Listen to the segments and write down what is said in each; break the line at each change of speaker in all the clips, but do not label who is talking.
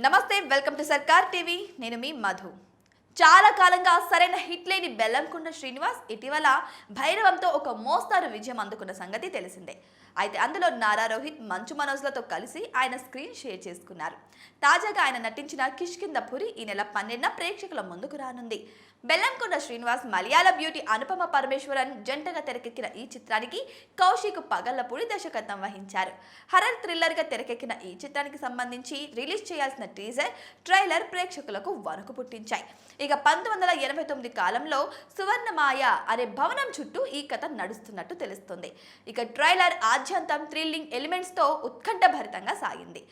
నమస్తే, welcome to సర్కార్ TV. నేను మీ మధు. చాలా కాలంగా సరైన హిట్ లేని బెల్లంకొండ శ్రీనివాస్ ఇటీవల భైరవంతో ఒక మోస్తారు విజయం అందుకున్న సంగతి తెలిసిందే. అయితే అందులో నారా రోహిత్, మంచు మనోజ్లతో కలిసి ఆయన స్క్రీన్ షేర్ చేసుకున్నారు. తాజాగా ఆయన నటించిన కిష్కింధపురి ఈ నెల 12న ప్రేక్షకుల ముందుకు రానుంది. బెల్లంకొండ శ్రీనివాస్, మలయాళ బ్యూటీ అనుపమ పరమేశ్వరన్ జంటగా తెరకెక్కిన ఈ చిత్రానికి కౌశిక్ పగల్లపూడి దర్శకత్వం వహించారు. హర్రర్ థ్రిల్లర్గా తెరకెక్కిన ఈ చిత్రానికి సంబంధించి రిలీజ్ చేయాల్సిన టీజర్, ట్రైలర్ ప్రేక్షకులకు వణుకు పుట్టించాయి. ఇక 1989 కాలంలో సువర్ణమాయ అనే భవనం చుట్టూ ఈ కథ నడుస్తున్నట్టు తెలుస్తుంది. ఇక ట్రైలర్ ఆద్యంతం థ్రిల్లింగ్ ఎలిమెంట్స్తో ఉత్కంఠభరితంగా సాగింది.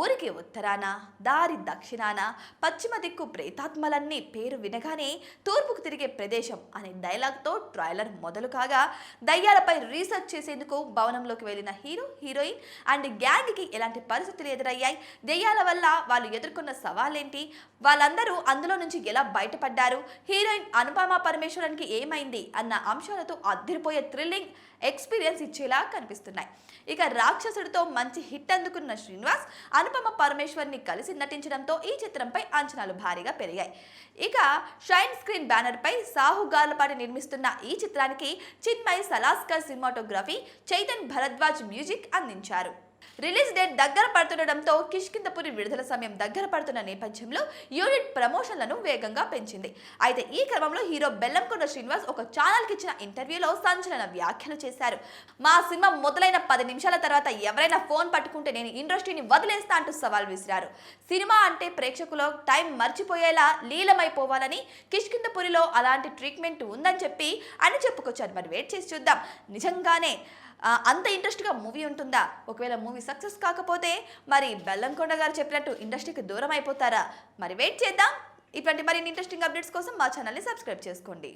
ఊరికి ఉత్తరాన, దారి దక్షిణాన, పశ్చిమ దిక్కు ప్రేతాత్మలన్నీ పేరు వినగానే తూర్పుకు తిరిగే ప్రదేశం అనే డైలాగ్తో ట్రైలర్ మొదలు కాగా, దయ్యాలపై రీసెర్చ్ చేసేందుకు భవనంలోకి వెళ్లిన హీరో, హీరోయిన్ అండ్ గ్యాంగ్కి ఎలాంటి పరిస్థితులు ఎదురయ్యాయి, దయ్యాల వల్ల వాళ్ళు ఎదుర్కొన్న సవాళ్ళేంటి, వాళ్ళందరూ అందులో నుంచి ఎలా బయటపడ్డారు, హీరోయిన్ అనుపమ పరమేశ్వరన్కి ఏమైంది అన్న అంశాలతో అదిరిపోయే థ్రిల్లింగ్ ఎక్స్పీరియన్స్ ఇచ్చేలా కనిపిస్తున్నాయి. ఇక రాక్షసుడితో మంచి హిట్ అందుకున్న శ్రీనివాస్, అనుపమ పరమేశ్వర్ని కలిసి నటించడంతో ఈ చిత్రంపై అంచనాలు భారీగా పెరిగాయి. ఇక షైన్ స్క్రీన్ బ్యానర్ పై సాహు గార్లపాటి నిర్మిస్తున్న ఈ చిత్రానికి చిన్మయ్ సలాస్కర్ సినిమాటోగ్రఫీ, చైతన్ భరద్వాజ్ మ్యూజిక్ అందించారు. రిలీజ్ డేట్ దగ్గర పడుతుండటంతో కిష్కింధపురి విడుదల సమయం దగ్గర పడుతున్న నేపథ్యంలో యూనిట్ ప్రమోషన్లను వేగంగా పెంచింది. అయితే ఈ క్రమంలో హీరో బెల్లంకొండ శ్రీనివాస్ ఒక ఛానల్కి ఇచ్చిన ఇంటర్వ్యూలో సంచలన వ్యాఖ్యలు చేశారు. మా సినిమా మొదలైన 10 నిమిషాల తర్వాత ఎవరైనా ఫోన్ పట్టుకుంటే నేను ఇండస్ట్రీని వదిలేస్తా అంటూ సవాల్ విసిరారు. సినిమా అంటే ప్రేక్షకులు టైం మర్చిపోయేలా లీలమైపోవాలని, కిష్కింధపురిలో అలాంటి ట్రీట్మెంట్ ఉందని చెప్పి అని చెప్పుకొచ్చారు. మరి వెయిట్ చేసి చూద్దాం, నిజంగానే అంత ఇంట్రెస్ట్గా మూవీ ఉంటుందా? ఒకవేళ మూవీ సక్సెస్ కాకపోతే మరి బెల్లంకొండ గారు చెప్పినట్టు ఇండస్ట్రీకి దూరం అయిపోతారా? మరి వెయిట్ చేద్దాం. ఇటువంటి మరిన్ని ఇంట్రెస్టింగ్ అప్డేట్స్ కోసం మా ఛానల్ని సబ్స్క్రైబ్ చేసుకోండి.